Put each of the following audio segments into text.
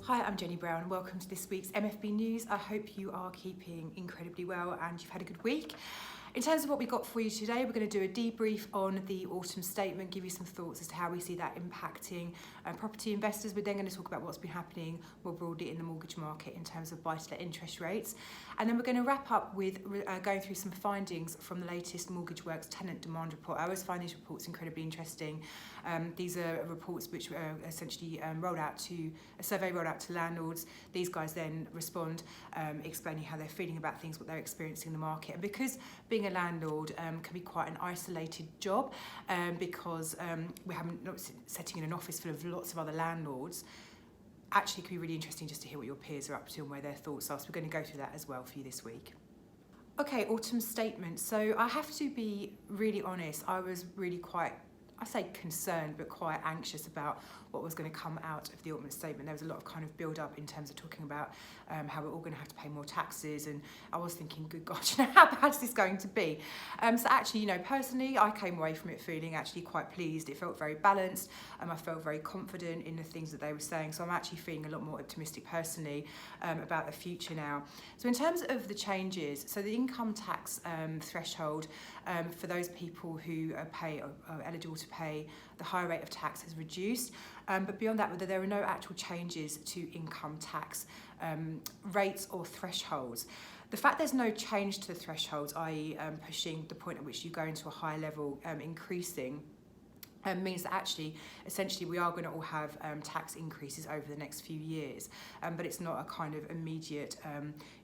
Hi, I'm Jenny Brown and welcome to this week's MFB News. I hope you are keeping incredibly well and you've had a good week. In terms of what we got for you today, we're going to do a debrief on the autumn statement, give you some thoughts as to how we see that impacting property investors. We're then going to talk about what's been happening more broadly in the mortgage market in terms of buy-to-let interest rates. And then we're going to wrap up with going through some findings from the latest Mortgage Works tenant demand report. I always find these reports incredibly interesting. These are reports which essentially a survey rolled out to landlords. These guys then respond, explaining how they're feeling about things, what they're experiencing in the market. And because being a landlord can be quite an isolated job, because we're not sitting in an office full of lots of other landlords, actually it can be really interesting just to hear what your peers are up to and where their thoughts are. So we're going to go through that as well for you this week. Okay, autumn statement. So I have to be really honest, I was really quite, I say concerned, but quite anxious about what was going to come out of the autumn statement. There was a lot of kind of build up in terms of talking about how we're all going to have to pay more taxes, and I was thinking, good God, how bad is this going to be? So actually, personally, I came away from it feeling actually quite pleased. It felt very balanced, and I felt very confident in the things that they were saying. So I'm actually feeling a lot more optimistic personally about the future now. So in terms of the changes, so the income tax threshold for those people who are eligible to pay the higher rate of tax has reduced, but beyond that, there are no actual changes to income tax rates or thresholds. The fact there's no change to the thresholds, i.e. Pushing the point at which you go into a higher level, increasing, means that actually, essentially, we are going to all have tax increases over the next few years, but it's not a kind of immediate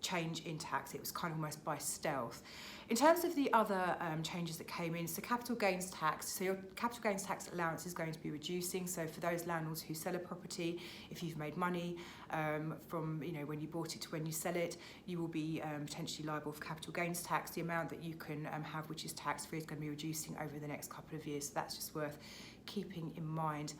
change in tax. It was kind of almost by stealth. In terms of the other changes that came in, so capital gains tax, so your capital gains tax allowance is going to be reducing. So for those landlords who sell a property, if you've made money from when you bought it to when you sell it, you will be potentially liable for capital gains tax. The amount that you can have, which is tax-free, is going to be reducing over the next couple of years. So that's just worth keeping in mind.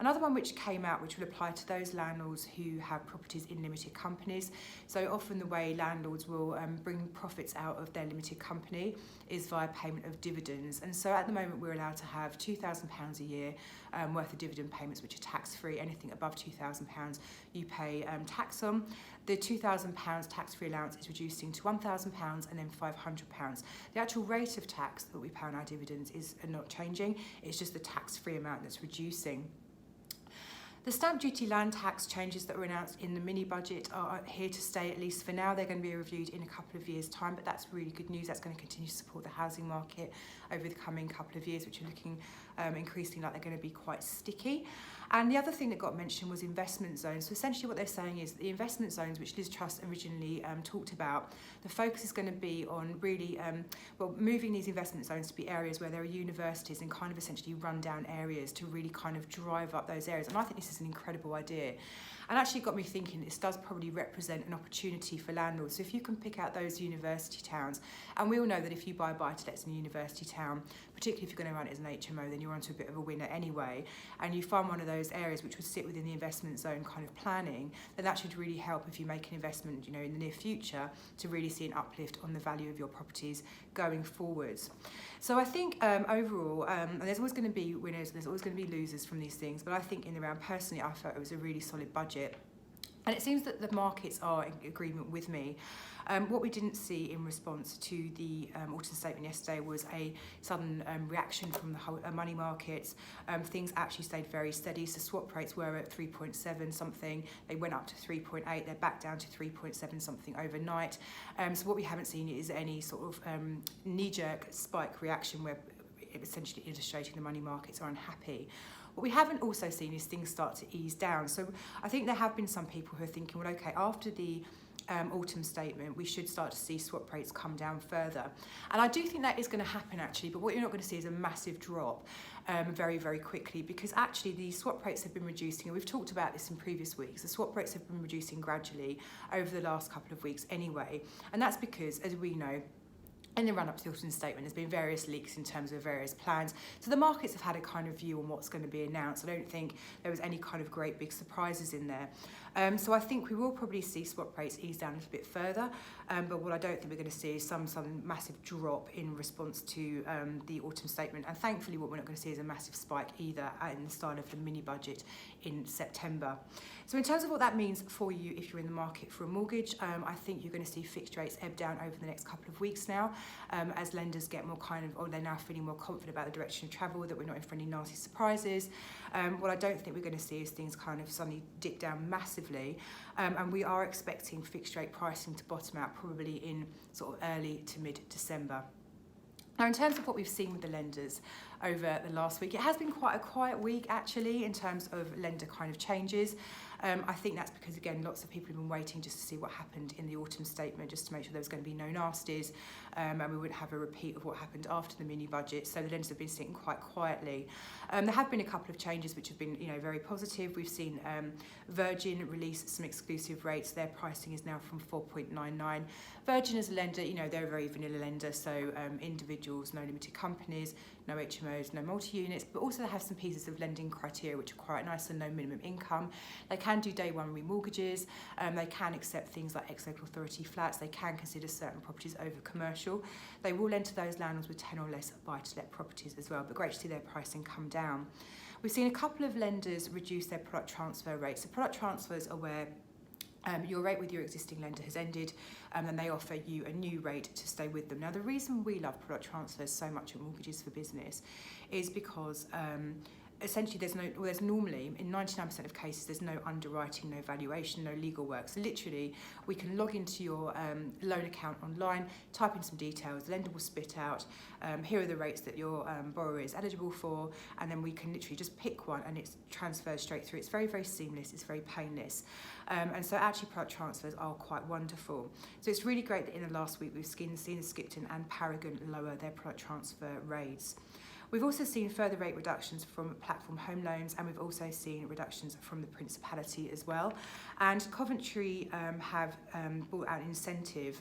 Another one which came out, which will apply to those landlords who have properties in limited companies. So often the way landlords will bring profits out of their limited company is via payment of dividends. And so at the moment we're allowed to have £2,000 a year worth of dividend payments, which are tax-free. Anything above £2,000 you pay tax on. The £2,000 tax-free allowance is reducing to £1,000 and then £500. The actual rate of tax that we pay on our dividends is not changing. It's just the tax-free amount that's reducing. The stamp duty land tax changes that were announced in the mini budget are here to stay, at least for now. They're going to be reviewed in a couple of years' time, but that's really good news. That's going to continue to support the housing market over the coming couple of years, which are looking increasingly like they're going to be quite sticky. And the other thing that got mentioned was investment zones. So essentially what they're saying is the investment zones, which Liz Truss originally talked about, the focus is going to be on really, moving these investment zones to be areas where there are universities and kind of essentially run-down areas to really kind of drive up those areas. And I think this is an incredible idea. And actually got me thinking this does probably represent an opportunity for landlords. So if you can pick out those university towns, and we all know that if you buy buy-to-lets in a university town, particularly if you're going to run it as an HMO, then you're onto a bit of a winner anyway, and you find one of those areas which would sit within the investment zone kind of planning, then that should really help if you make an investment in the near future to really see an uplift on the value of your properties going forwards. So I think overall, and there's always going to be winners, there's always going to be losers from these things, but I think in the round, personally, I felt it was a really solid budget. And it seems that the markets are in agreement with me. What we didn't see in response to the autumn statement yesterday was a sudden reaction from the money markets. Things actually stayed very steady. So swap rates were at 3.7 something. They went up to 3.8. They're back down to 3.7 something overnight. So what we haven't seen is any sort of knee-jerk spike reaction where it essentially illustrating the money markets are unhappy. What we haven't also seen is things start to ease down. So I think there have been some people who are thinking, well, okay, after the autumn statement, we should start to see swap rates come down further. And I do think that is going to happen actually, but what you're not going to see is a massive drop very, very quickly, because actually the swap rates have been reducing, and we've talked about this in previous weeks. The swap rates have been reducing gradually over the last couple of weeks anyway. And that's because, as we know, in the run-up to the autumn statement, there's been various leaks in terms of various plans. So the markets have had a kind of view on what's going to be announced. I don't think there was any kind of great big surprises in there. So I think we will probably see swap rates ease down a little bit further. But what I don't think we're going to see is some massive drop in response to the autumn statement. And thankfully, what we're not going to see is a massive spike either in the style of the mini budget in September. So in terms of what that means for you if you're in the market for a mortgage, I think you're going to see fixed rates ebb down over the next couple of weeks now, as lenders get more or they're now feeling more confident about the direction of travel, that we're not in for any nasty surprises. What I don't think we're going to see is things kind of suddenly dip down massively, and we are expecting fixed rate pricing to bottom out probably in sort of early to mid-December. Now, in terms of what we've seen with the lenders over the last week, it has been quite a quiet week actually in terms of lender kind of changes. I think that's because, again, lots of people have been waiting just to see what happened in the autumn statement, just to make sure there was going to be no nasties, and we wouldn't have a repeat of what happened after the mini budget. So the lenders have been sitting quite quietly. There have been a couple of changes which have been, very positive. We've seen Virgin release some exclusive rates. Their pricing is now from 4.99. Virgin as a lender, they're a very vanilla lender, so individuals, no limited companies, no HMOs, no multi-units, but also they have some pieces of lending criteria which are quite nice, and no minimum income. They can do day one remortgages, they can accept things like ex-local authority flats, they can consider certain properties over commercial. They will lend to those landlords with 10 or less buy-to-let properties as well, but great to see their pricing come down. We've seen a couple of lenders reduce their product transfer rates. So product transfers are where your rate with your existing lender has ended, and they offer you a new rate to stay with them. Now, the reason we love product transfers so much at Mortgages for Business is because essentially there's normally, in 99% of cases, there's no underwriting, no valuation, no legal work. So literally, we can log into your loan account online, type in some details, the lender will spit out, here are the rates that your borrower is eligible for, and then we can literally just pick one and it's transferred straight through. It's very, very seamless, it's very painless. And so actually product transfers are quite wonderful. So it's really great that in the last week we've seen the Skipton and Paragon lower their product transfer rates. We've also seen further rate reductions from platform home loans, and we've also seen reductions from the Principality as well. And Coventry have brought out an incentive,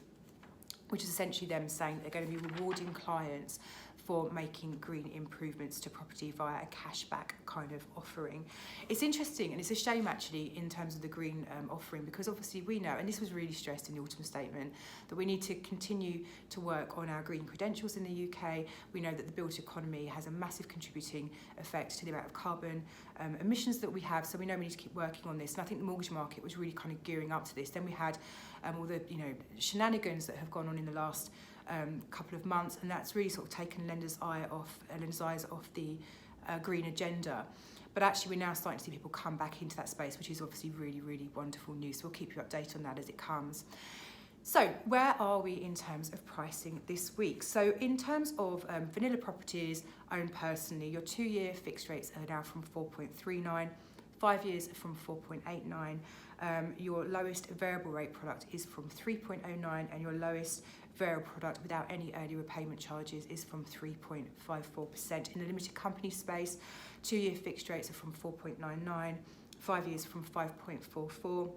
which is essentially them saying they're going to be rewarding clients for making green improvements to property via a cashback kind of offering. It's interesting, and it's a shame actually in terms of the green offering, because obviously we know, and this was really stressed in the autumn statement, that we need to continue to work on our green credentials in the UK. We know that the built economy has a massive contributing effect to the amount of carbon emissions that we have, so we know we need to keep working on this. And I think the mortgage market was really kind of gearing up to this. Then we had all the shenanigans that have gone on in the last couple of months, and that's really sort of taken lenders' eyes off the green agenda. But actually, we're now starting to see people come back into that space, which is obviously really, really wonderful news. So we'll keep you updated on that as it comes. So where are we in terms of pricing this week? So in terms of vanilla properties owned personally, your 2-year fixed rates are now from 4.39, 5 years from 4.89. Your lowest variable rate product is from 3.09, and your lowest variable product without any early repayment charges is from 3.54%. In the limited company space, 2-year fixed rates are from 4.99, 5 years from 5.44,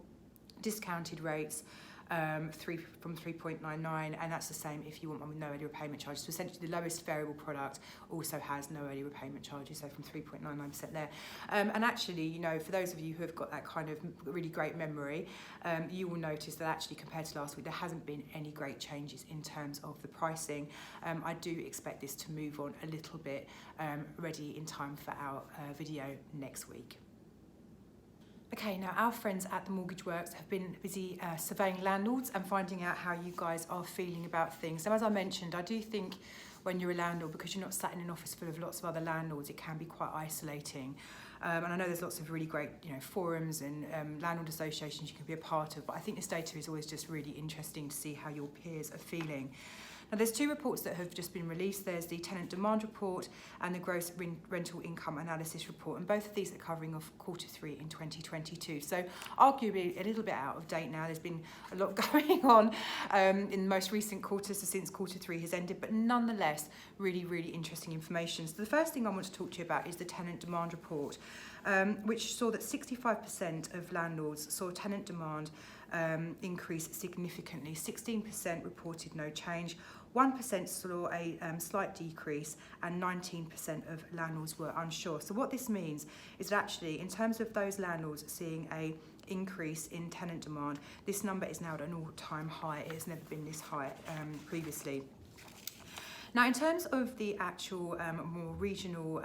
discounted rates from 3.99, and that's the same if you want one with no early repayment charges. So essentially the lowest variable product also has no early repayment charges, so from 3.99% there. And actually, for those of you who have got that kind of really great memory, you will notice that actually compared to last week, there hasn't been any great changes in terms of the pricing. I do expect this to move on a little bit, ready in time for our video next week. Okay, now our friends at the Mortgage Works have been busy surveying landlords and finding out how you guys are feeling about things. So as I mentioned, I do think when you're a landlord, because you're not sat in an office full of lots of other landlords, it can be quite isolating. And I know there's lots of really great forums and landlord associations you can be a part of, but I think this data is always just really interesting to see how your peers are feeling. Now, there's 2 reports that have just been released. There's the tenant demand report and the gross rental income analysis report, and both of these are covering off Q3 in 2022. So arguably a little bit out of date now. There's been a lot going on in the most recent quarters since Q3 has ended, but nonetheless, really, really interesting information. So the first thing I want to talk to you about is the tenant demand report, which saw that 65% of landlords saw tenant demand increase significantly. 16% reported no change, 1% saw a slight decrease, and 19% of landlords were unsure. So what this means is that actually, in terms of those landlords seeing a increase in tenant demand, this number is now at an all-time high. It has never been this high previously. Now, in terms of the actual more regional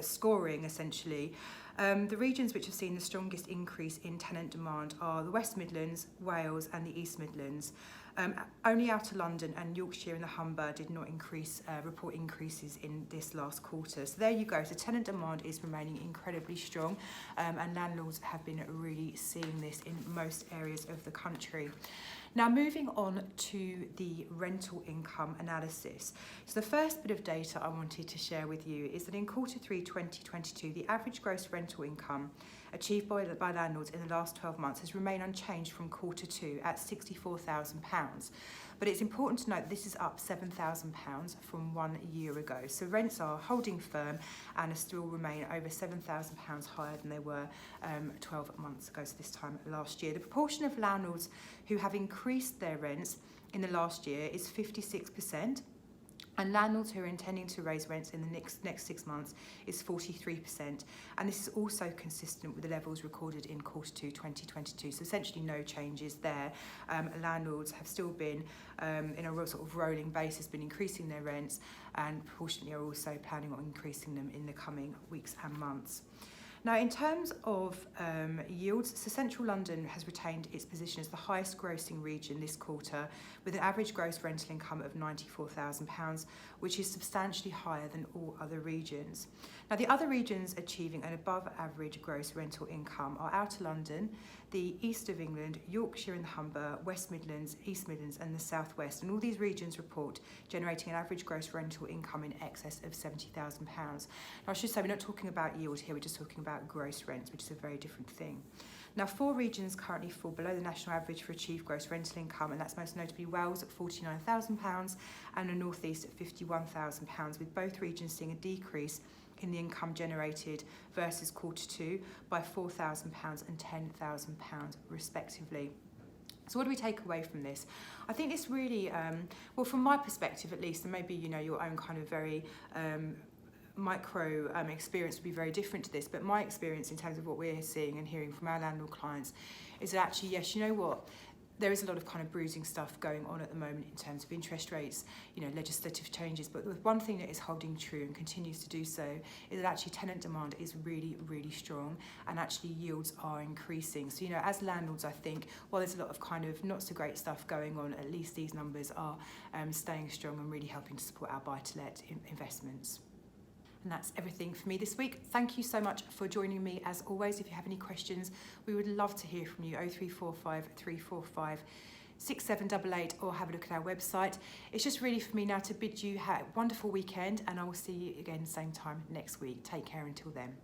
scoring, essentially, the regions which have seen the strongest increase in tenant demand are the West Midlands, Wales and the East Midlands. Only Outer London and Yorkshire and the Humber did not report increases in this last quarter. So there you go. So tenant demand is remaining incredibly strong, and landlords have been really seeing this in most areas of the country. Now, moving on to the rental income analysis. So the first bit of data I wanted to share with you is that in quarter 3 2022, the average gross rental income achieved by landlords in the last 12 months has remained unchanged from quarter 2 at £64,000. But it's important to note this is up £7,000 from 1 year ago. So rents are holding firm and still remain over £7,000 higher than they were 12 months ago, so this time last year. The proportion of landlords who have increased their rents in the last year is 56%. And landlords who are intending to raise rents in the next 6 months is 43%. And this is also consistent with the levels recorded in quarter 2 2022. So essentially no changes there. Landlords have still been, in a sort of rolling basis, been increasing their rents, and proportionately are also planning on increasing them in the coming weeks and months. Now, in terms of yields, so Central London has retained its position as the highest grossing region this quarter, with an average gross rental income of £94,000, which is substantially higher than all other regions. Now, the other regions achieving an above average gross rental income are Outer London, the East of England, Yorkshire and the Humber, West Midlands, East Midlands and the South West. And all these regions report generating an average gross rental income in excess of £70,000. Now, I should say we're not talking about yield here, we're just talking about gross rents, which is a very different thing. Now, 4 regions currently fall below the national average for achieved gross rental income, and that's most notably Wales at £49,000 and the North East at £51,000, with both regions seeing a decrease in the income generated versus quarter 2 by £4,000 and £10,000 respectively. So what do we take away from this? I think this really, well, from my perspective at least, and maybe your own kind of very micro experience would be very different to this, but my experience in terms of what we're seeing and hearing from our landlord clients is that actually, yes, you know what, there is a lot of kind of bruising stuff going on at the moment in terms of interest rates, legislative changes, but the one thing that is holding true and continues to do so is that actually tenant demand is really, really strong, and actually yields are increasing. So, as landlords, I think, while there's a lot of kind of not so great stuff going on, at least these numbers are staying strong and really helping to support our buy-to-let investments. And that's everything for me this week. Thank you so much for joining me. As always, if you have any questions, we would love to hear from you. 0345 345 6788, or have a look at our website. It's just really for me now to bid you have a wonderful weekend, and I will see you again same time next week. Take care until then.